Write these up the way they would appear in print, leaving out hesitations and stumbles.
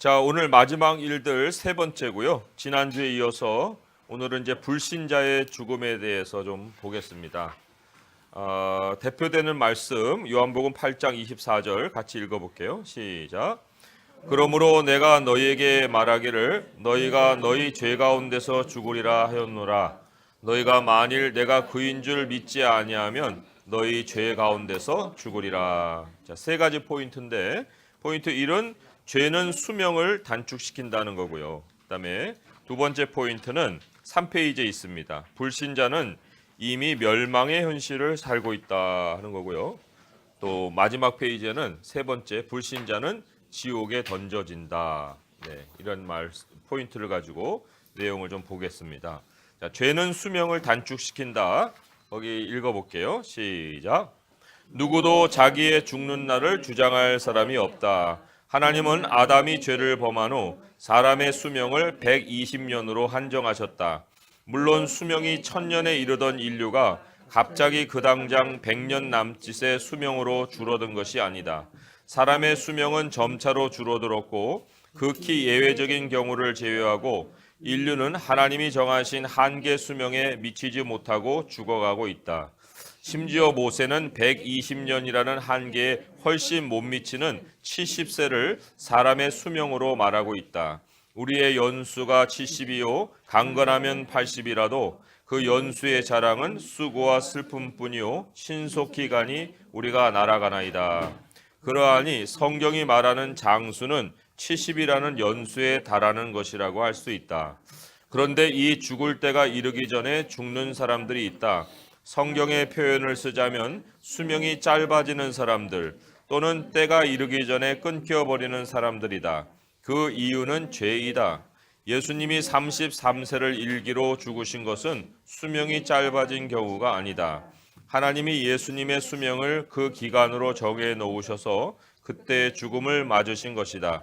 자, 오늘 마지막 일들 세 번째고요. 지난주에 이어서 오늘은 이제 불신자의 죽음에 대해서 좀 보겠습니다. 대표되는 말씀 요한복음 8장 24절 같이 읽어볼게요. 시작. 그러므로 내가 너희에게 말하기를 너희가 너희 죄 가운데서 죽으리라 하였노라. 너희가 만일 내가 그인 줄 믿지 아니하면 너희 죄 가운데서 죽으리라. 자, 세 가지 포인트인데 포인트 1은 죄는 수명을 단축시킨다는 거고요. 그다음에 두 번째 포인트는 3페이지에 있습니다. 불신자는 이미 멸망의 현실을 살고 있다 하는 거고요. 또 마지막 페이지에는 세 번째 불신자는 지옥에 던져진다. 네, 이런 포인트를 가지고 내용을 좀 보겠습니다. 자, 죄는 수명을 단축시킨다. 거기 읽어볼게요. 시작. 누구도 자기의 죽는 날을 주장할 사람이 없다. 하나님은 아담이 죄를 범한 후 사람의 수명을 120년으로 한정하셨다. 물론 수명이 1000년에 이르던 인류가 갑자기 그 당장 100년 남짓의 수명으로 줄어든 것이 아니다. 사람의 수명은 점차로 줄어들었고 극히 예외적인 경우를 제외하고 인류는 하나님이 정하신 한계 수명에 미치지 못하고 죽어가고 있다. 심지어 모세는 120년이라는 한계에 훨씬 못 미치는 70세를 사람의 수명으로 말하고 있다. 우리의 연수가 70이요 강건하면 80이라도 그 연수의 자랑은 수고와 슬픔뿐이요 신속히 가니 우리가 날아가나이다. 그러하니 성경이 말하는 장수는 70이라는 연수에 달하는 것이라고 할 수 있다. 그런데 이 죽을 때가 이르기 전에 죽는 사람들이 있다. 성경의 표현을 쓰자면 수명이 짧아지는 사람들 또는 때가 이르기 전에 끊겨버리는 사람들이다. 그 이유는 죄이다. 예수님이 33세를 일기로 죽으신 것은 수명이 짧아진 경우가 아니다. 하나님이 예수님의 수명을 그 기간으로 정해 놓으셔서 그때의 죽음을 맞으신 것이다.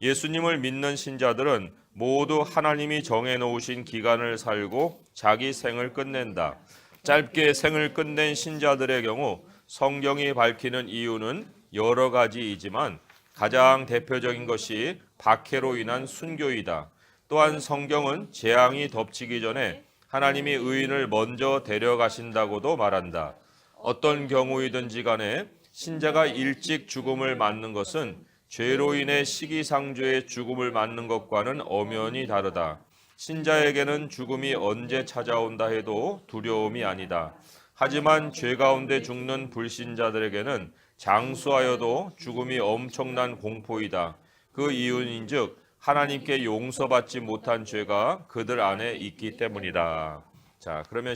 예수님을 믿는 신자들은 모두 하나님이 정해 놓으신 기간을 살고 자기 생을 끝낸다. 짧게 생을 끝낸 신자들의 경우 성경이 밝히는 이유는 여러 가지이지만 가장 대표적인 것이 박해로 인한 순교이다. 또한 성경은 재앙이 덮치기 전에 하나님이 의인을 먼저 데려가신다고도 말한다. 어떤 경우이든지 간에 신자가 일찍 죽음을 맞는 것은 죄로 인해 시기상조의 죽음을 맞는 것과는 엄연히 다르다. 신자에게는 죽음이 언제 찾아온다 해도 두려움이 아니다. 하지만 죄 가운데 죽는 불신자들에게는 장수하여도 죽음이 엄청난 공포이다. 그 이유인즉 하나님께 용서받지 못한 죄가 그들 안에 있기 때문이다. 자, 그러면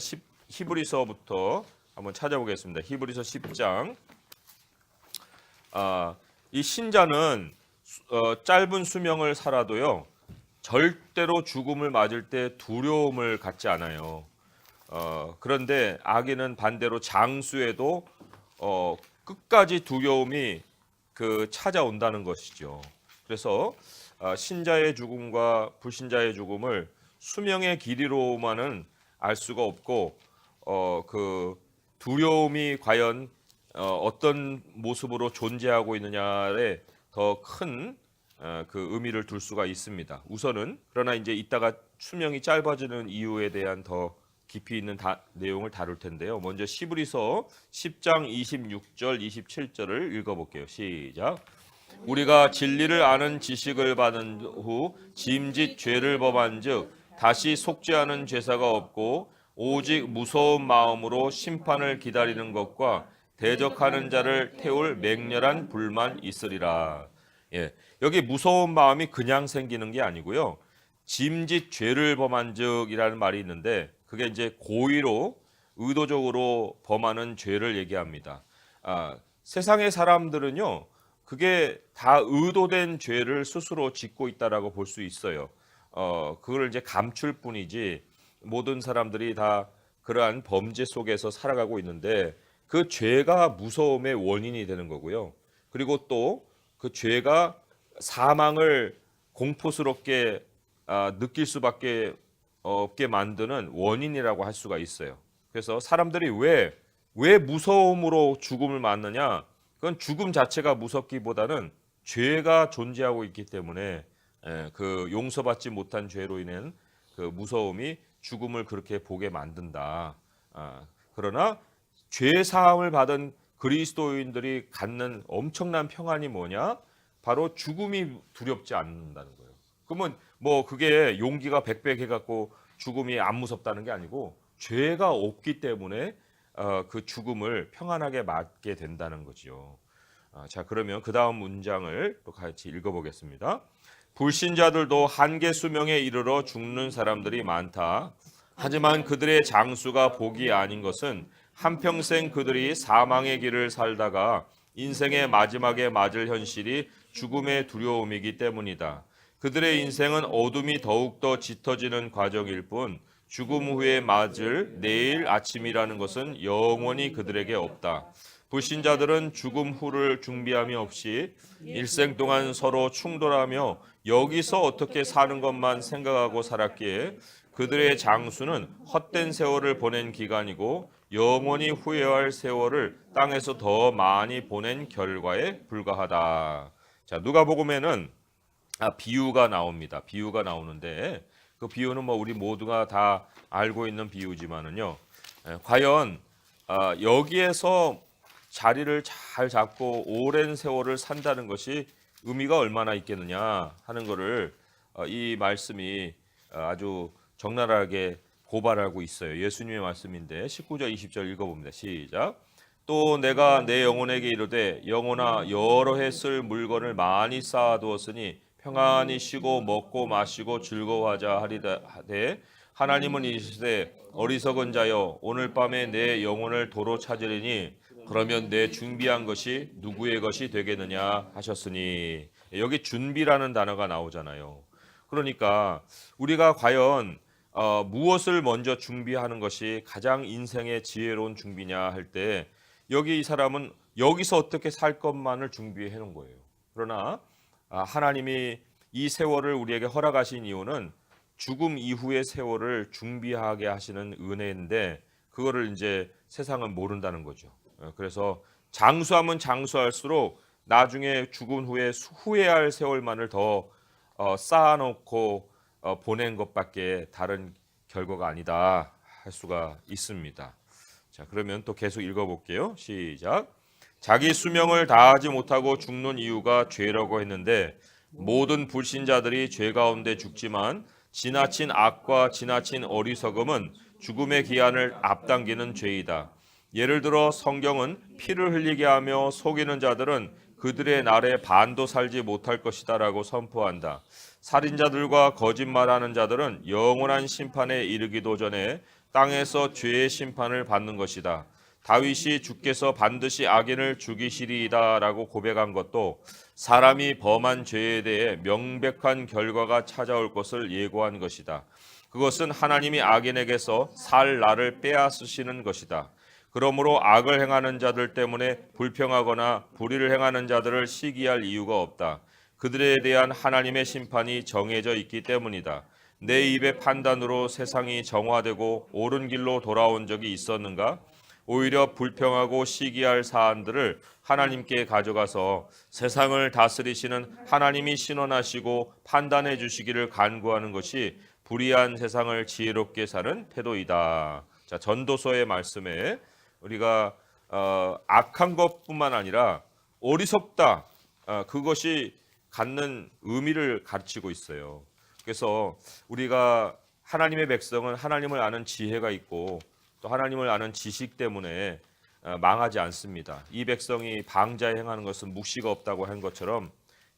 히브리서부터 한번 찾아보겠습니다. 히브리서 10장. 이 신자는 짧은 수명을 살아도요. 절대로 죽음을 맞을 때 두려움을 갖지 않아요. 그런데 악인은 반대로 장수에도 끝까지 두려움이 찾아온다는 것이죠. 그래서 신자의 죽음과 불신자의 죽음을 수명의 길이로만은 알 수가 없고 그 두려움이 과연 어떤 모습으로 존재하고 있느냐에 더 큰 그 의미를 둘 수가 있습니다. 우선은 그러나 이제 이따가 수명이 짧아지는 이유에 대한 더 깊이 있는 내용을 다룰 텐데요. 먼저 히브리서 10장 26절 27절을 읽어볼게요. 시작. 우리가 진리를 아는 지식을 받은 후 짐짓 죄를 범한즉 다시 속죄하는 죄사가 없고 오직 무서운 마음으로 심판을 기다리는 것과 대적하는 자를 태울 맹렬한 불만 있으리라. 예, 여기 무서운 마음이 그냥 생기는 게 아니고요. 짐짓 죄를 범한즉이라는 말이 있는데 그게 이제 고의로 의도적으로 범하는 죄를 얘기합니다. 세상의 사람들은요. 그게 다 의도된 죄를 스스로 짓고 있다라고 볼 수 있어요. 그걸 이제 감출 뿐이지 모든 사람들이 다 그러한 범죄 속에서 살아가고 있는데 그 죄가 무서움의 원인이 되는 거고요. 그리고 또 그 죄가 사망을 공포스럽게 느낄 수밖에 없게 만드는 원인이라고 할 수가 있어요. 그래서 사람들이 왜 무서움으로 죽음을 맞느냐? 그건 죽음 자체가 무섭기보다는 죄가 존재하고 있기 때문에 그 용서받지 못한 죄로 인한 그 무서움이 죽음을 그렇게 보게 만든다. 그러나 죄 사함을 받은 그리스도인들이 갖는 엄청난 평안이 뭐냐? 바로 죽음이 두렵지 않는다는 거예요. 그러면 뭐 그게 용기가 백백해 갖고 죽음이 안 무섭다는 게 아니고 죄가 없기 때문에 그 죽음을 평안하게 맞게 된다는 거지요. 자, 그러면 그 다음 문장을 또 같이 읽어보겠습니다. 불신자들도 한계 수명에 이르러 죽는 사람들이 많다. 하지만 그들의 장수가 복이 아닌 것은 한평생 그들이 사망의 길을 살다가 인생의 마지막에 맞을 현실이 죽음의 두려움이기 때문이다. 그들의 인생은 어둠이 더욱더 짙어지는 과정일 뿐 죽음 후에 맞을 내일 아침이라는 것은 영원히 그들에게 없다. 불신자들은 죽음 후를 준비함이 없이 일생 동안 서로 충돌하며 여기서 어떻게 사는 것만 생각하고 살았기에 그들의 장수는 헛된 세월을 보낸 기간이고 영원히 후회할 세월을 땅에서 더 많이 보낸 결과에 불과하다. 자, 누가복음에는 비유가 나옵니다. 비유가 나오는데 그 비유는 뭐 우리 모두가 다 알고 있는 비유지만은요. 과연 여기에서 자리를 잘 잡고 오랜 세월을 산다는 것이 의미가 얼마나 있겠느냐 하는 것을 이 말씀이 아주 적나라하게 고발하고 있어요. 예수님의 말씀인데 19절 20절 읽어봅니다. 시작. 또 내가 내 영혼에게 이르되 영혼아 여러 해 쓸 물건을 많이 쌓아두었으니 평안히 쉬고 먹고 마시고 즐거워하자 하리다 하되 하나님은 이르시되 어리석은 자여 오늘 밤에 내 영혼을 도로 찾으리니 그러면 내 준비한 것이 누구의 것이 되겠느냐 하셨으니 여기 준비라는 단어가 나오잖아요. 그러니까 우리가 과연 무엇을 먼저 준비하는 것이 가장 인생의 지혜로운 준비냐 할 때 여기 이 사람은 여기서 어떻게 살 것만을 준비해 놓은 거예요. 그러나 하나님이 이 세월을 우리에게 허락하신 이유는 죽음 이후의 세월을 준비하게 하시는 은혜인데 그거를 이제 세상은 모른다는 거죠. 그래서 장수하면 장수할수록 나중에 죽은 후에 후회할 세월만을 더 쌓아놓고 보낸 것밖에 다른 결과가 아니다 할 수가 있습니다. 자, 그러면 또 계속 읽어볼게요. 시작. 자기 수명을 다하지 못하고 죽는 이유가 죄라고 했는데 모든 불신자들이 죄 가운데 죽지만 지나친 악과 지나친 어리석음은 죽음의 기한을 앞당기는 죄이다. 예를 들어 성경은 피를 흘리게 하며 속이는 자들은 그들의 날에 반도 살지 못할 것이다 라고 선포한다. 살인자들과 거짓말하는 자들은 영원한 심판에 이르기도 전에 땅에서 죄의 심판을 받는 것이다. 다윗이 주께서 반드시 악인을 죽이시리이다 라고 고백한 것도 사람이 범한 죄에 대해 명백한 결과가 찾아올 것을 예고한 것이다. 그것은 하나님이 악인에게서 살 날을 빼앗으시는 것이다. 그러므로 악을 행하는 자들 때문에 불평하거나 불의를 행하는 자들을 시기할 이유가 없다. 그들에 대한 하나님의 심판이 정해져 있기 때문이다. 내 입의 판단으로 세상이 정화되고 옳은 길로 돌아온 적이 있었는가? 오히려 불평하고 시기할 사안들을 하나님께 가져가서 세상을 다스리시는 하나님이 신원하시고 판단해 주시기를 간구하는 것이 불의한 세상을 지혜롭게 사는 태도이다. 자, 전도서의 말씀에 우리가 악한 것뿐만 아니라 어리석다 그것이 갖는 의미를 가르치고 있어요. 그래서 우리가 하나님의 백성은 하나님을 아는 지혜가 있고 또 하나님을 아는 지식 때문에 망하지 않습니다. 이 백성이 방자에 행하는 것은 묵시가 없다고 한 것처럼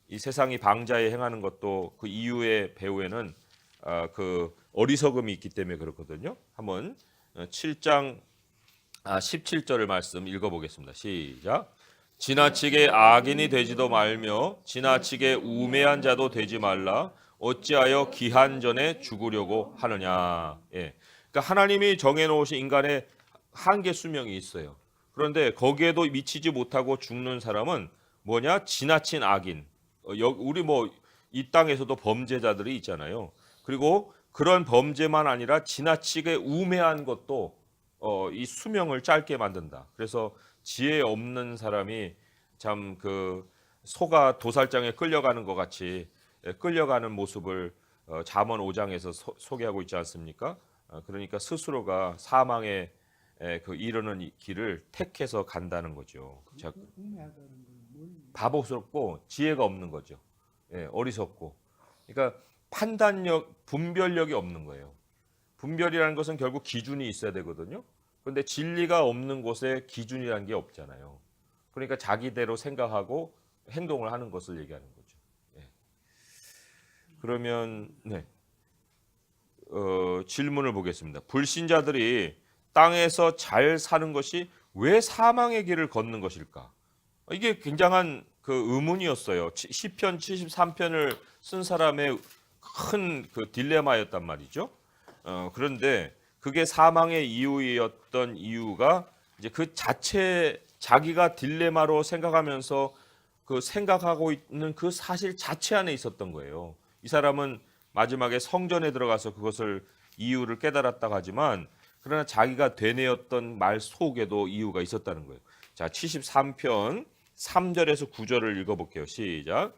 이 세상이 방자에 행하는 것도 그 이유의 배후에는 그 어리석음이 있기 때문에 그렇거든요. 한번 7장 17절을 말씀 읽어보겠습니다. 시작. 지나치게 악인이 되지도 말며 지나치게 우매한 자도 되지 말라. 어찌하여 기한 전에 죽으려고 하느냐. 예. 그러니까 하나님이 정해놓으신 인간의 한계 수명이 있어요. 그런데 거기에도 미치지 못하고 죽는 사람은 뭐냐? 지나친 악인. 우리 뭐 이 땅에서도 범죄자들이 있잖아요. 그리고 그런 범죄만 아니라 지나치게 우매한 것도 이 수명을 짧게 만든다. 그래서 지혜 없는 사람이 참 그 소가 도살장에 끌려가는 것 같이 끌려가는 모습을 잠언 5장에서 소개하고 있지 않습니까? 그러니까 스스로가 사망에 그 이르는 길을 택해서 간다는 거죠. 자, 바보스럽고 지혜가 없는 거죠. 어리석고. 그러니까 판단력, 분별력이 없는 거예요. 분별이라는 것은 결국 기준이 있어야 되거든요. 그런데 진리가 없는 곳에 기준이라는 게 없잖아요. 그러니까 자기대로 생각하고 행동을 하는 것을 얘기하는 거죠. 그러면 질문을 보겠습니다. 불신자들이 땅에서 잘 사는 것이 왜 사망의 길을 걷는 것일까? 이게 굉장한 그 의문이었어요. 시편 73편을 쓴 사람의 큰 그 딜레마였단 말이죠. 그런데 그게 사망의 이유였던 이유가 이제 그 자체 자기가 딜레마로 생각하면서 그 생각하고 있는 그 사실 자체 안에 있었던 거예요. 이 사람은 마지막에 성전에 들어가서 그것을 이유를 깨달았다고 하지만 그러나 자기가 되뇌었던 말 속에도 이유가 있었다는 거예요. 자, 73편 3절에서 9절을 읽어볼게요. 시작.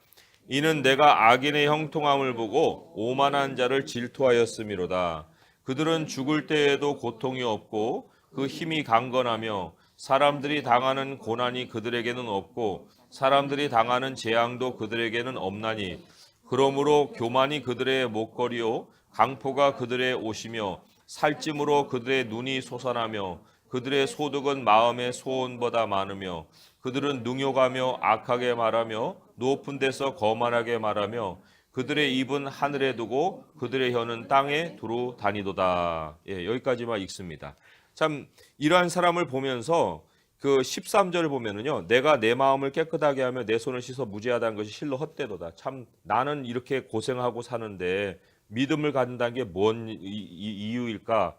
이는 내가 악인의 형통함을 보고 오만한 자를 질투하였음이로다. 그들은 죽을 때에도 고통이 없고 그 힘이 강건하며 사람들이 당하는 고난이 그들에게는 없고 사람들이 당하는 재앙도 그들에게는 없나니 그러므로 교만이 그들의 목걸이요 강포가 그들의 옷이며 살찜으로 그들의 눈이 솟아나며 그들의 소득은 마음의 소원보다 많으며 그들은 능욕하며 악하게 말하며 높은 데서 거만하게 말하며 그들의 입은 하늘에 두고 그들의 혀는 땅에 두루 다니도다. 여기까지만 읽습니다. 참 이러한 사람을 보면서 그 13절을 보면은요. 내가 내 마음을 깨끗하게 하며 내 손을 씻어 무죄하다는 것이 실로 헛되도다. 참 나는 이렇게 고생하고 사는데 믿음을 갖는다는 게 뭔 이유일까?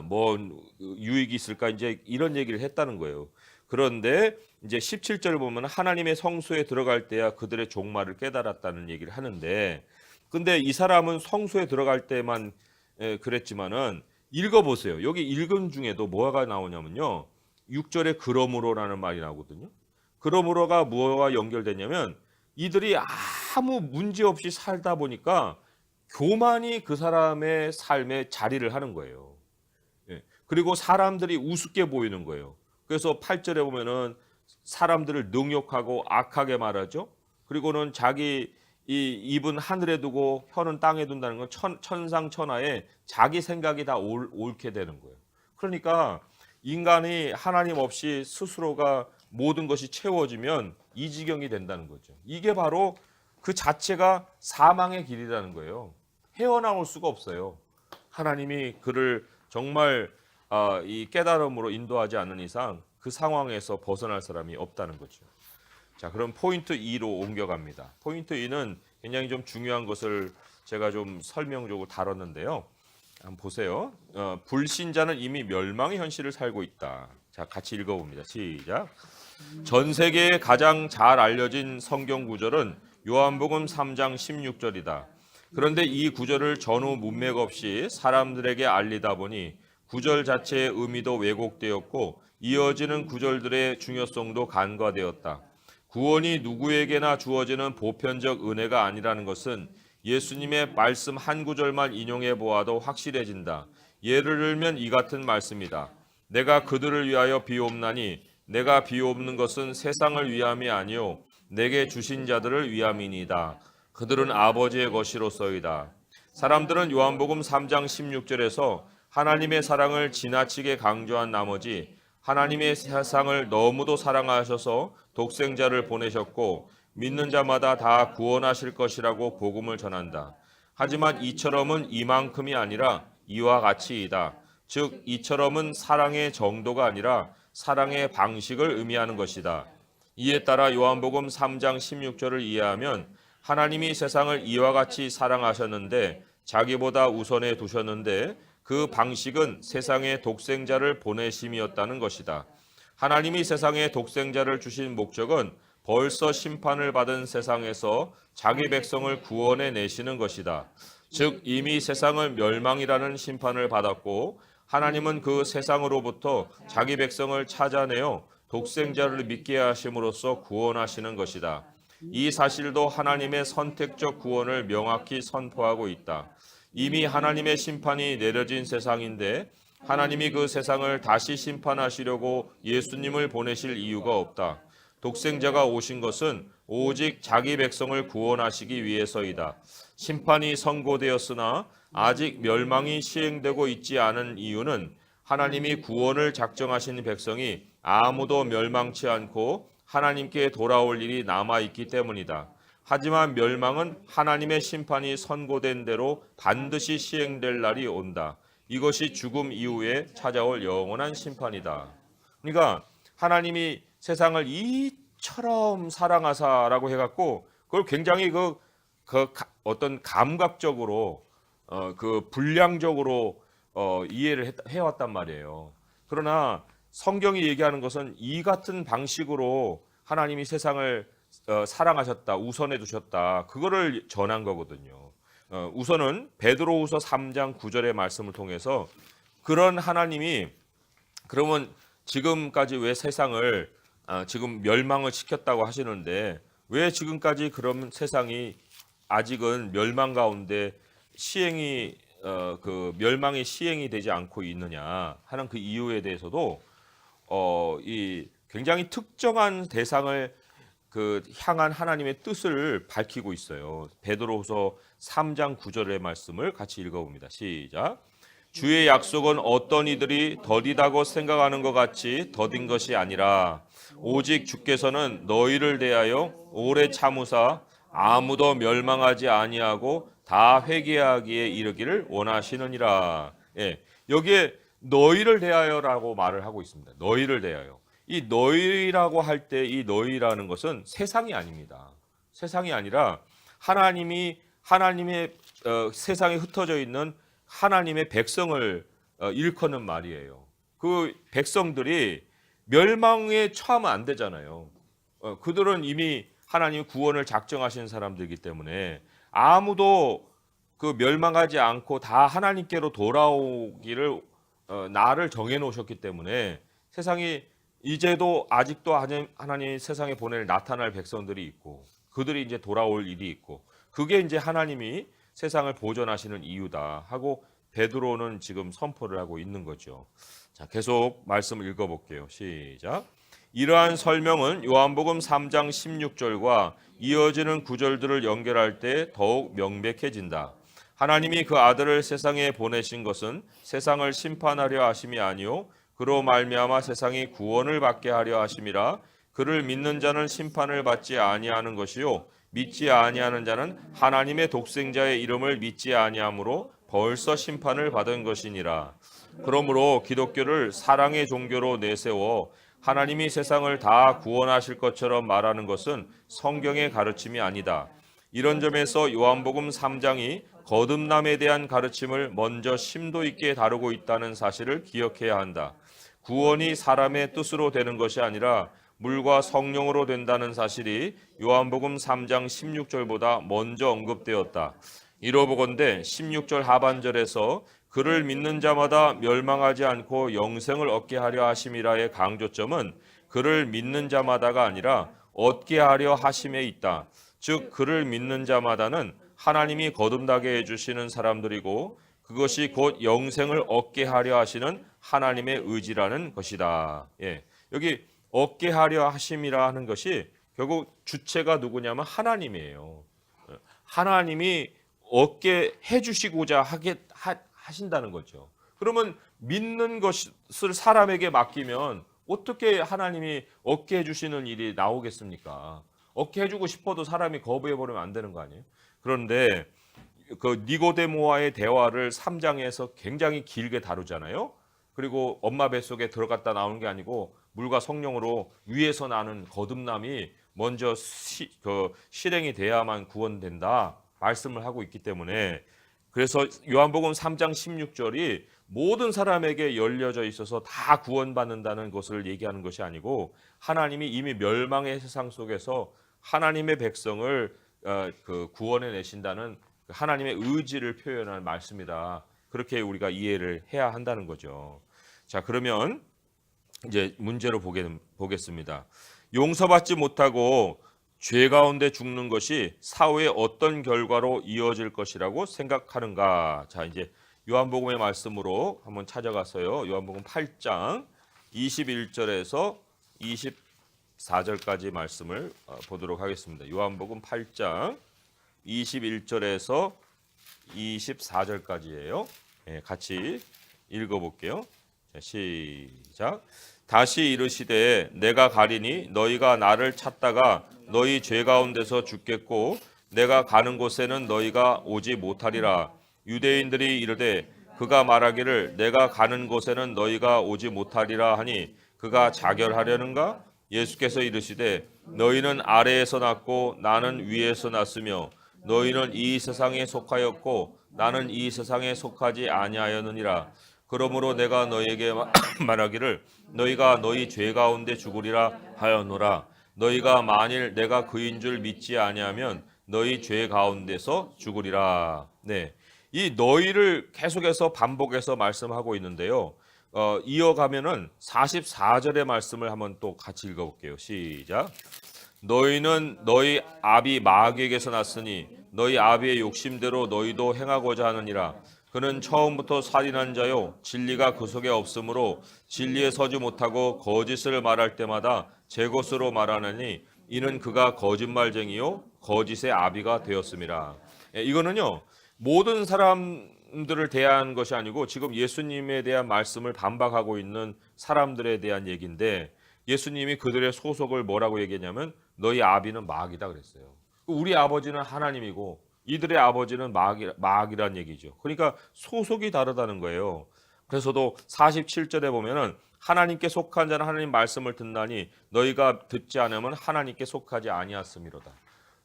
뭔 유익이 있을까? 이제 이런 얘기를 했다는 거예요. 그런데 이제 17절을 보면 하나님의 성소에 들어갈 때야 그들의 종말을 깨달았다는 얘기를 하는데 근데 이 사람은 성소에 들어갈 때만 그랬지만은 읽어보세요. 여기 읽은 중에도 뭐가 나오냐면요. 6절에 그러므로라는 말이 나오거든요. 그러므로가 뭐와 연결되냐면 이들이 아무 문제 없이 살다 보니까 교만이 그 사람의 삶에 자리를 하는 거예요. 그리고 사람들이 우습게 보이는 거예요. 그래서 8절에 보면은 사람들을 능욕하고 악하게 말하죠. 그리고는 자기 이 입은 하늘에 두고 혀는 땅에 둔다는 건 천상천하에 자기 생각이 다 옳게 되는 거예요. 그러니까 인간이 하나님 없이 스스로가 모든 것이 채워지면 이 지경이 된다는 거죠. 이게 바로 그 자체가 사망의 길이라는 거예요. 헤어나올 수가 없어요. 하나님이 그를 정말 이 깨달음으로 인도하지 않는 이상 그 상황에서 벗어날 사람이 없다는 거죠. 자, 그럼 포인트 2로 옮겨갑니다. 포인트 2는 굉장히 좀 중요한 것을 제가 좀 설명적으로 다뤘는데요. 한번 보세요. 불신자는 이미 멸망의 현실을 살고 있다. 자, 같이 읽어봅니다. 시작. 전 세계에 가장 잘 알려진 성경 구절은 요한복음 3장 16절이다. 그런데 이 구절을 전후 문맥 없이 사람들에게 알리다 보니 구절 자체의 의미도 왜곡되었고 이어지는 구절들의 중요성도 간과되었다. 구원이 누구에게나 주어지는 보편적 은혜가 아니라는 것은 예수님의 말씀 한 구절만 인용해 보아도 확실해진다. 예를 들면 이 같은 말씀이다. 내가 그들을 위하여 비옵나니 내가 비옵는 것은 세상을 위함이 아니요 내게 주신 자들을 위함이니이다. 그들은 아버지의 것이로서이다. 사람들은 요한복음 3장 16절에서 하나님의 사랑을 지나치게 강조한 나머지 하나님의 세상을 너무도 사랑하셔서 독생자를 보내셨고 믿는 자마다 다 구원하실 것이라고 복음을 전한다. 하지만 이처럼은 이만큼이 아니라 이와 같이이다. 즉 이처럼은 사랑의 정도가 아니라 사랑의 방식을 의미하는 것이다. 이에 따라 요한복음 3장 16절을 이해하면 하나님이 세상을 이와 같이 사랑하셨는데 자기보다 우선해 두셨는데 그 방식은 세상에 독생자를 보내심이었다는 것이다. 하나님이 세상에 독생자를 주신 목적은 벌써 심판을 받은 세상에서 자기 백성을 구원해 내시는 것이다. 즉 이미 세상을 멸망이라는 심판을 받았고 하나님은 그 세상으로부터 자기 백성을 찾아내어 독생자를 믿게 하심으로써 구원하시는 것이다. 이 사실도 하나님의 선택적 구원을 명확히 선포하고 있다. 이미 하나님의 심판이 내려진 세상인데 하나님이 그 세상을 다시 심판하시려고 예수님을 보내실 이유가 없다. 독생자가 오신 것은 오직 자기 백성을 구원하시기 위해서이다. 심판이 선고되었으나 아직 멸망이 시행되고 있지 않은 이유는 하나님이 구원을 작정하신 백성이 아무도 멸망치 않고 하나님께 돌아올 일이 남아있기 때문이다. 하지만 멸망은 하나님의 심판이 선고된 대로 반드시 시행될 날이 온다. 이것이 죽음 이후에 찾아올 영원한 심판이다. 그러니까 하나님이 세상을 이처럼 사랑하사라고 해갖고 그걸 굉장히 어떤 감각적으로 그 분량적으로 이해를 해왔단 말이에요. 그러나 성경이 얘기하는 것은 이 같은 방식으로 하나님이 세상을 사랑하셨다, 우선해 두셨다. 그거를 전한 거거든요. 우선은 베드로후서 3장 9절의 말씀을 통해서 그런 하나님이 그러면 지금까지 왜 세상을 지금 멸망을 시켰다고 하시는데 왜 지금까지 그런 세상이 아직은 멸망 가운데 시행이 그 멸망의 시행이 되지 않고 있느냐 하는 그 이유에 대해서도 이 굉장히 특정한 대상을 그 향한 하나님의 뜻을 밝히고 있어요. 베드로후서 3장 9절의 말씀을 같이 읽어봅니다. 시작. 주의 약속은 어떤 이들이 더디다고 생각하는 것 같이 더딘 것이 아니라 오직 주께서는 너희를 대하여 오래 참으사 아무도 멸망하지 아니하고 다 회개하기에 이르기를 원하시느니라. 예, 여기에 너희를 대하여라고 말을 하고 있습니다. 너희를 대하여. 이 너희라고 할 때 이 너희라는 것은 세상이 아닙니다. 세상이 아니라 하나님의 세상에 흩어져 있는 하나님의 백성을 일컫는 말이에요. 그 백성들이 멸망에 처하면 안 되잖아요. 그들은 이미 하나님 구원을 작정하신 사람들이기 때문에 아무도 그 멸망하지 않고 다 하나님께로 돌아오기를 나를 정해 놓으셨기 때문에 세상이 이제도 아직도 하나님 세상에 보낼 나타날 백성들이 있고 그들이 이제 돌아올 일이 있고 그게 이제 하나님이 세상을 보존하시는 이유다 하고 베드로는 지금 선포를 하고 있는 거죠. 자, 계속 말씀을 읽어볼게요. 시작. 이러한 설명은 요한복음 3장 16절과 이어지는 구절들을 연결할 때 더욱 명백해진다. 하나님이 그 아들을 세상에 보내신 것은 세상을 심판하려 하심이 아니요 그로 말미암아 세상이 구원을 받게 하려 하심이라. 그를 믿는 자는 심판을 받지 아니하는 것이요 믿지 아니하는 자는 하나님의 독생자의 이름을 믿지 아니하므로 벌써 심판을 받은 것이니라. 그러므로 기독교를 사랑의 종교로 내세워 하나님이 세상을 다 구원하실 것처럼 말하는 것은 성경의 가르침이 아니다. 이런 점에서 요한복음 3장이 거듭남에 대한 가르침을 먼저 심도 있게 다루고 있다는 사실을 기억해야 한다. 구원이 사람의 뜻으로 되는 것이 아니라 물과 성령으로 된다는 사실이 요한복음 3장 16절보다 먼저 언급되었다. 이로보건대 16절 하반절에서 그를 믿는 자마다 멸망하지 않고 영생을 얻게 하려 하심이라의 강조점은 그를 믿는 자마다가 아니라 얻게 하려 하심에 있다. 즉 그를 믿는 자마다는 하나님이 거듭나게 해주시는 사람들이고 그것이 곧 영생을 얻게 하려 하시는 하나님의 의지라는 것이다. 예, 여기 얻게 하려 하심이라 하는 것이 결국 주체가 누구냐면 하나님이에요. 하나님이 얻게 해주시고자 하신다는 거죠. 그러면 믿는 것을 사람에게 맡기면 어떻게 하나님이 얻게 해주시는 일이 나오겠습니까? 얻게 해주고 싶어도 사람이 거부해버리면 안 되는 거 아니에요? 그런데 그 니고데모와의 대화를 3장에서 굉장히 길게 다루잖아요. 그리고 엄마 뱃속에 들어갔다 나오는 게 아니고 물과 성령으로 위에서 나는 거듭남이 먼저 실행이 돼야만 구원된다 말씀을 하고 있기 때문에 그래서 요한복음 3장 16절이 모든 사람에게 열려져 있어서 다 구원받는다는 것을 얘기하는 것이 아니고 하나님이 이미 멸망의 세상 속에서 하나님의 백성을 구원해 내신다는 하나님의 의지를 표현한 말씀이다. 그렇게 우리가 이해를 해야 한다는 거죠. 자, 그러면 이제 문제로 보겠습니다. 용서받지 못하고 죄 가운데 죽는 것이 사후에 어떤 결과로 이어질 것이라고 생각하는가? 자, 이제 요한복음의 말씀으로 한번 찾아가서요. 요한복음 8장 21절에서 24절까지 말씀을 보도록 하겠습니다. 요한복음 8장 21절에서 24절까지예요. 같이 읽어볼게요. 자, 시작. 다시 이르시되 내가 가리니 너희가 나를 찾다가 너희 죄 가운데서 죽겠고 내가 가는 곳에는 너희가 오지 못하리라. 유대인들이 이르되 그가 말하기를 내가 가는 곳에는 너희가 오지 못하리라 하니 그가 자결하려는가? 예수께서 이르시되 너희는 아래에서 났고 나는 위에서 났으며 너희는 이 세상에 속하였고 나는 이 세상에 속하지 아니하였느니라. 그러므로 내가 너희에게 말하기를 너희가 너희 죄 가운데 죽으리라 하였노라. 너희가 만일 내가 그인 줄 믿지 아니하면 너희 죄 가운데서 죽으리라. 네, 이 너희를 계속해서 반복해서 말씀하고 있는데요. 이어가면은 44절의 말씀을 한번 또 같이 읽어볼게요. 시작. 너희는 너희 아비 마귀에게서 났으니 너희 아비의 욕심대로 너희도 행하고자 하느니라. 그는 처음부터 살인한 자요 진리가 그 속에 없으므로 진리에 서지 못하고 거짓을 말할 때마다 제 것으로 말하느니 이는 그가 거짓말쟁이요 거짓의 아비가 되었음이라. 이거는요 모든 사람들을 대한 것이 아니고 지금 예수님에 대한 말씀을 반박하고 있는 사람들에 대한 얘기인데 예수님이 그들의 소속을 뭐라고 얘기했냐면 너희 아비는 마귀다 그랬어요. 우리 아버지는 하나님이고 이들의 아버지는 마귀란 얘기죠. 그러니까 소속이 다르다는 거예요. 그래서도 47절에 보면은 하나님께 속한 자는 하나님 말씀을 듣나니 너희가 듣지 않으면 하나님께 속하지 아니하였음이로다.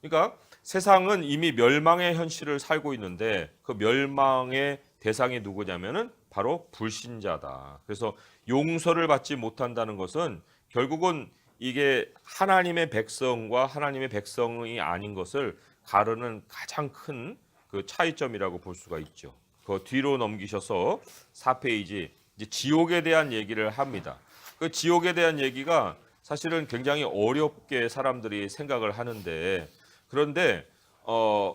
그러니까 세상은 이미 멸망의 현실을 살고 있는데 그 멸망의 대상이 누구냐면은 바로 불신자다. 그래서 용서를 받지 못한다는 것은 결국은 이게 하나님의 백성과 하나님의 백성이 아닌 것을 가르는 가장 큰 그 차이점이라고 볼 수가 있죠. 그 뒤로 넘기셔서 4페이지 이제 지옥에 대한 얘기를 합니다. 그 지옥에 대한 얘기가 사실은 굉장히 어렵게 사람들이 생각을 하는데 그런데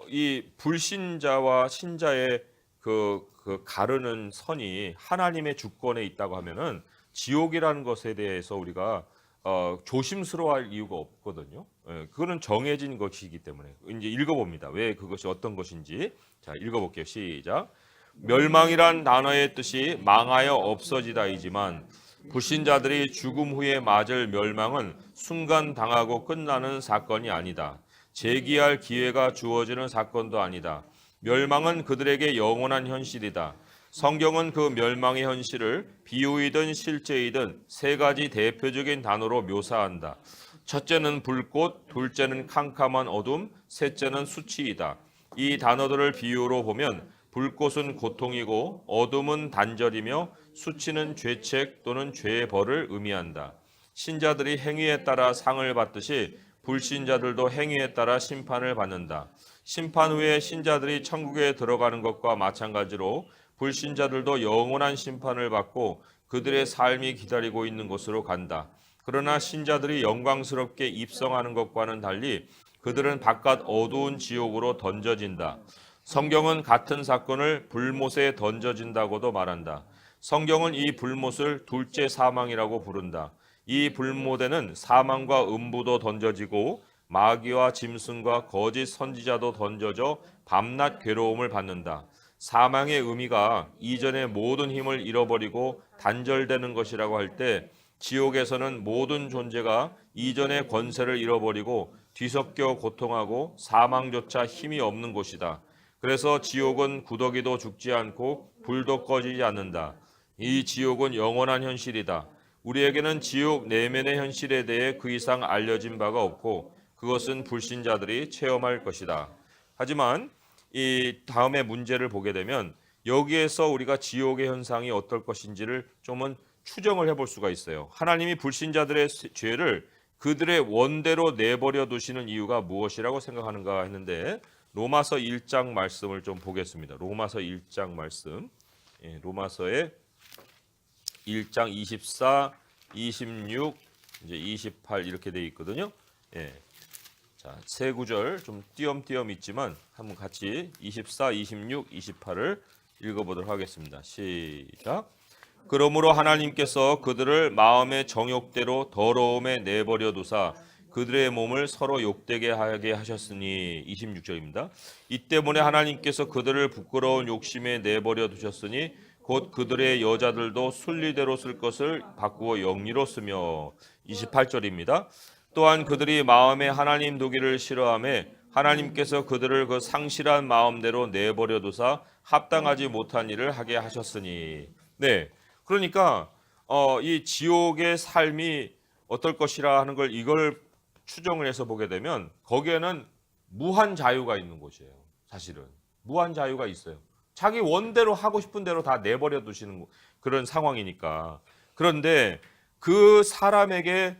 이 불신자와 신자의 그 가르는 선이 하나님의 주권에 있다고 하면은 지옥이라는 것에 대해서 우리가 조심스러워할 이유가 없거든요. 그거는 정해진 것이기 때문에 이제 읽어봅니다. 왜 그것이 어떤 것인지. 자, 읽어볼게요. 시작. 멸망이란 단어의 뜻이 망하여 없어지다이지만 불신자들이 죽음 후에 맞을 멸망은 순간 당하고 끝나는 사건이 아니다. 재기할 기회가 주어지는 사건도 아니다. 멸망은 그들에게 영원한 현실이다. 성경은 그 멸망의 현실을 비유이든 실제이든 세 가지 대표적인 단어로 묘사한다. 첫째는 불꽃, 둘째는 캄캄한 어둠, 셋째는 수치이다. 이 단어들을 비유로 보면 불꽃은 고통이고 어둠은 단절이며 수치는 죄책 또는 죄의 벌을 의미한다. 신자들이 행위에 따라 상을 받듯이 불신자들도 행위에 따라 심판을 받는다. 심판 후에 신자들이 천국에 들어가는 것과 마찬가지로 불신자들도 영원한 심판을 받고 그들의 삶이 기다리고 있는 곳으로 간다. 그러나 신자들이 영광스럽게 입성하는 것과는 달리 그들은 바깥 어두운 지옥으로 던져진다. 성경은 같은 사건을 불못에 던져진다고도 말한다. 성경은 이 불못을 둘째 사망이라고 부른다. 이 불못에는 사망과 음부도 던져지고 마귀와 짐승과 거짓 선지자도 던져져 밤낮 괴로움을 받는다. 사망의 의미가 이전의 모든 힘을 잃어버리고 단절되는 것이라고 할 때 지옥에서는 모든 존재가 이전의 권세를 잃어버리고 뒤섞여 고통하고 사망조차 힘이 없는 곳이다. 그래서 지옥은 구더기도 죽지 않고 불도 꺼지지 않는다. 이 지옥은 영원한 현실이다. 우리에게는 지옥 내면의 현실에 대해 그 이상 알려진 바가 없고 그것은 불신자들이 체험할 것이다. 하지만 이 다음의 문제를 보게 되면 여기에서 우리가 지옥의 현상이 어떨 것인지를 좀은 추정을 해볼 수가 있어요. 하나님이 불신자들의 죄를 그들의 원대로 내버려 두시는 이유가 무엇이라고 생각하는가 했는데 로마서 1장 말씀을 좀 보겠습니다. 로마서 1장 말씀. 로마서의 1장 24, 26, 이제 28 이렇게 돼 있거든요. 자, 자, 세 구절 좀 띄엄띄엄 있지만 한번 같이 24, 26, 28을 읽어보도록 하겠습니다. 시작. 그러므로 하나님께서 그들을 마음의 정욕대로 더러움에 내버려 두사 그들의 몸을 서로 욕되게 하게 하셨으니 26절입니다. 이 때문에 하나님께서 그들을 부끄러운 욕심에 내버려 두셨으니 곧 그들의 여자들도 순리대로 쓸 것을 바꾸어 영리로 쓰며 28절입니다. 또한 그들이 마음에 하나님 두기를 싫어하며 하나님께서 그들을 그 상실한 마음대로 내버려 두사 합당하지 못한 일을 하게 하셨으니 네. 그러니까 이 지옥의 삶이 어떨 것이라 하는 걸 이걸 추정을 해서 보게 되면 거기에는 무한 자유가 있는 곳이에요. 사실은 무한 자유가 있어요. 자기 원대로 하고 싶은 대로 다 내버려 두시는 그런 상황이니까. 그런데 그 사람에게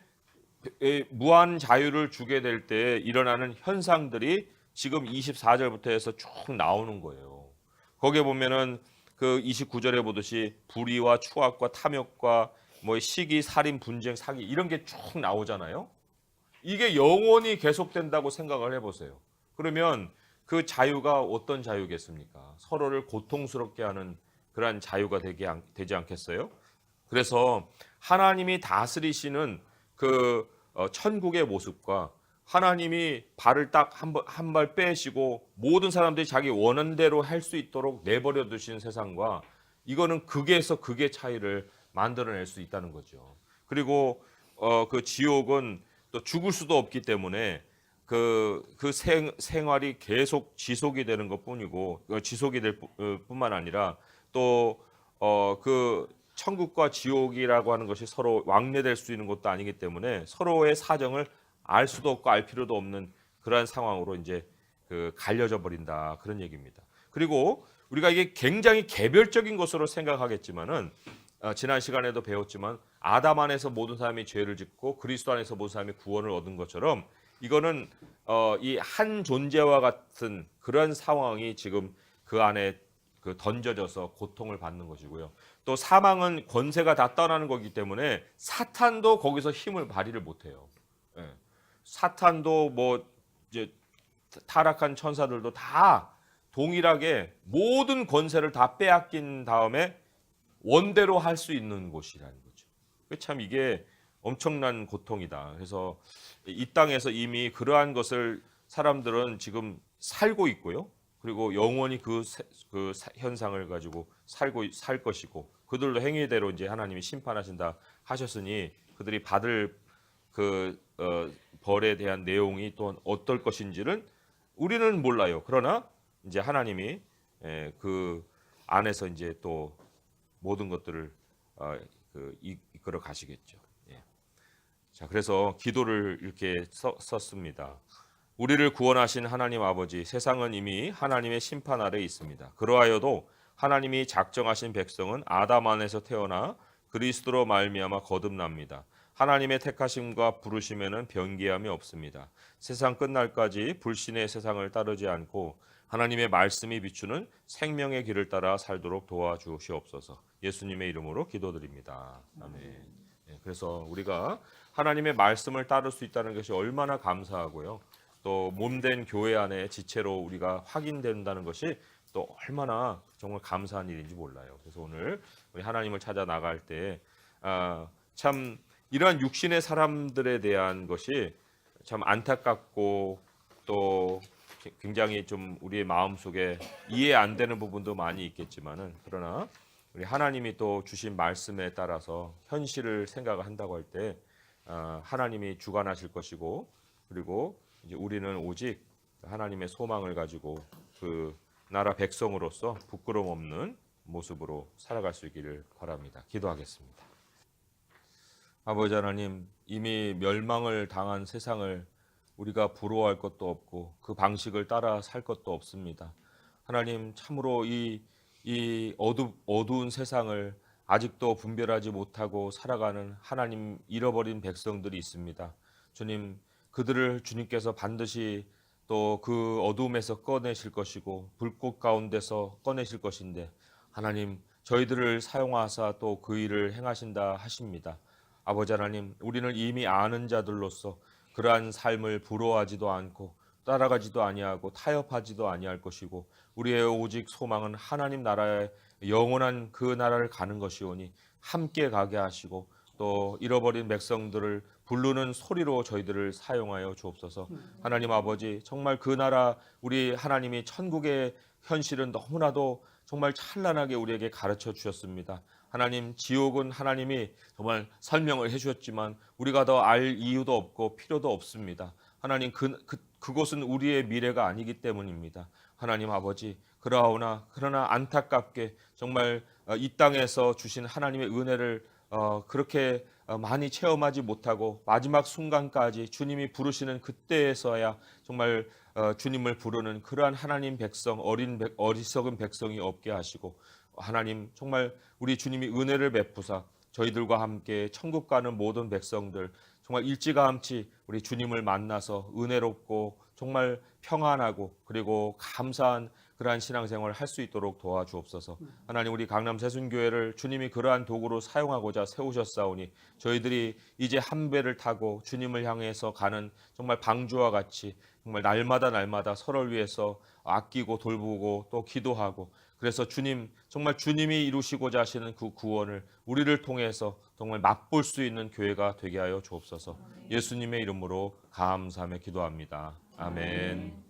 무한 자유를 주게 될 때 일어나는 현상들이 지금 24절부터 해서 쭉 나오는 거예요. 거기에 보면은 그 29절에 보듯이 불의와 추악과 탐욕과 뭐 시기, 살인, 분쟁, 사기 이런 게 쭉 나오잖아요. 이게 영원히 계속된다고 생각을 해보세요. 그러면 그 자유가 어떤 자유겠습니까? 서로를 고통스럽게 하는 그러한 자유가 되지 않겠어요? 그래서 하나님이 다스리시는 그 천국의 모습과 하나님이 발을 딱 한 발 빼시고 모든 사람들이 자기 원하는 대로 할 수 있도록 내버려 두신 세상과 이거는 극에서 극의 차이를 만들어낼 수 있다는 거죠. 그리고 그 지옥은 또 죽을 수도 없기 때문에 그 생활이 계속 지속이 되는 것뿐이고 지속이 될 뿐만 아니라 또 그 천국과 지옥이라고 하는 것이 서로 왕래될 수 있는 것도 아니기 때문에 서로의 사정을 알 수도 없고 알 필요도 없는 그러한 상황으로 이제 그 갈려져 버린다 그런 얘기입니다. 그리고 우리가 이게 굉장히 개별적인 것으로 생각하겠지만은 지난 시간에도 배웠지만 아담 안에서 모든 사람이 죄를 짓고 그리스도 안에서 모든 사람이 구원을 얻은 것처럼 이거는 이 한 존재와 같은 그런 상황이 지금 그 안에 그 던져져서 고통을 받는 것이고요. 또 사망은 권세가 다 떠나는 거기 때문에 사탄도 거기서 힘을 발휘를 못해요. 예. 사탄도 뭐 이제 타락한 천사들도 다 동일하게 모든 권세를 다 빼앗긴 다음에 원대로 할 수 있는 곳이라는 거죠. 참 이게 엄청난 고통이다. 그래서 이 땅에서 이미 그러한 것을 사람들은 지금 살고 있고요. 그리고 영원히 그 현상을 가지고 살 것이고 그들도 행위대로 이제 하나님이 심판하신다 하셨으니 그들이 받을 그 벌에 대한 내용이 또 어떨 것인지는 우리는 몰라요. 그러나 이제 하나님이 그 안에서 이제 또 모든 것들을 이끌어 가시겠죠. 예. 자, 그래서 기도를 이렇게 썼습니다. 우리를 구원하신 하나님 아버지, 세상은 이미 하나님의 심판 아래 있습니다. 그러하여도 하나님이 작정하신 백성은 아담 안에서 태어나 그리스도로 말미암아 거듭납니다. 하나님의 택하심과 부르심에는 변개함이 없습니다. 세상 끝날까지 불신의 세상을 따르지 않고 하나님의 말씀이 비추는 생명의 길을 따라 살도록 도와주시옵소서. 예수님의 이름으로 기도드립니다. 아멘. 그래서 우리가 하나님의 말씀을 따를 수 있다는 것이 얼마나 감사하고요. 또 몸된 교회 안에 지체로 우리가 확인된다는 것이 또 얼마나 정말 감사한 일인지 몰라요. 그래서 오늘 우리 하나님을 찾아 나갈 때 참 이러한 육신의 사람들에 대한 것이 참 안타깝고 또 굉장히 좀 우리의 마음속에 이해 안 되는 부분도 많이 있겠지만은 그러나 우리 하나님이 또 주신 말씀에 따라서 현실을 생각한다고 할 때 하나님이 주관하실 것이고 그리고 이제 우리는 오직 하나님의 소망을 가지고 그 나라 백성으로서 부끄러움 없는 모습으로 살아갈 수 있기를 바랍니다. 기도하겠습니다. 아버지 하나님, 이미 멸망을 당한 세상을 우리가 부러워할 것도 없고 그 방식을 따라 살 것도 없습니다. 하나님, 참으로 이 어두운 세상을 아직도 분별하지 못하고 살아가는 하나님 잃어버린 백성들이 있습니다. 주님, 그들을 주님께서 반드시 또 그 어두움에서 꺼내실 것이고 불꽃 가운데서 꺼내실 것인데 하나님, 저희들을 사용하사 또 그 일을 행하신다 하십니다. 아버지 하나님, 우리는 이미 아는 자들로서 그러한 삶을 부러워하지도 않고 따라가지도 아니하고 타협하지도 아니할 것이고 우리의 오직 소망은 하나님 나라의 영원한 그 나라를 가는 것이오니 함께 가게 하시고 또 잃어버린 백성들을 부르는 소리로 저희들을 사용하여 주옵소서. 하나님 아버지, 정말 그 나라 우리 하나님이 천국의 현실은 너무나도 정말 찬란하게 우리에게 가르쳐 주셨습니다. 하나님, 지옥은 하나님이 정말 설명을 해주셨지만 우리가 더 알 이유도 없고 필요도 없습니다. 하나님, 그곳은 우리의 미래가 아니기 때문입니다. 하나님 아버지, 그러나 안타깝게 정말 이 땅에서 주신 하나님의 은혜를 그렇게 많이 체험하지 못하고 마지막 순간까지 주님이 부르시는 그때에서야 정말 주님을 부르는 그러한 하나님 백성, 어리석은 백성이 없게 하시고 하나님, 정말 우리 주님이 은혜를 베푸사 저희들과 함께 천국 가는 모든 백성들 정말 일찌감치 우리 주님을 만나서 은혜롭고 정말 평안하고 그리고 감사한 그러한 신앙생활을 할 수 있도록 도와주옵소서. 하나님, 우리 강남 새순교회를 주님이 그러한 도구로 사용하고자 세우셨사오니 저희들이 이제 한 배를 타고 주님을 향해서 가는 정말 방주와 같이 정말 날마다 서로를 위해서 아끼고 돌보고 또 기도하고, 그래서 주님, 정말 주님이 이루시고자 하시는 그 구원을 우리를 통해서 정말 맛볼 수 있는 교회가 되게 하여 주옵소서. 예수님의 이름으로 감사하며 기도합니다. 아멘.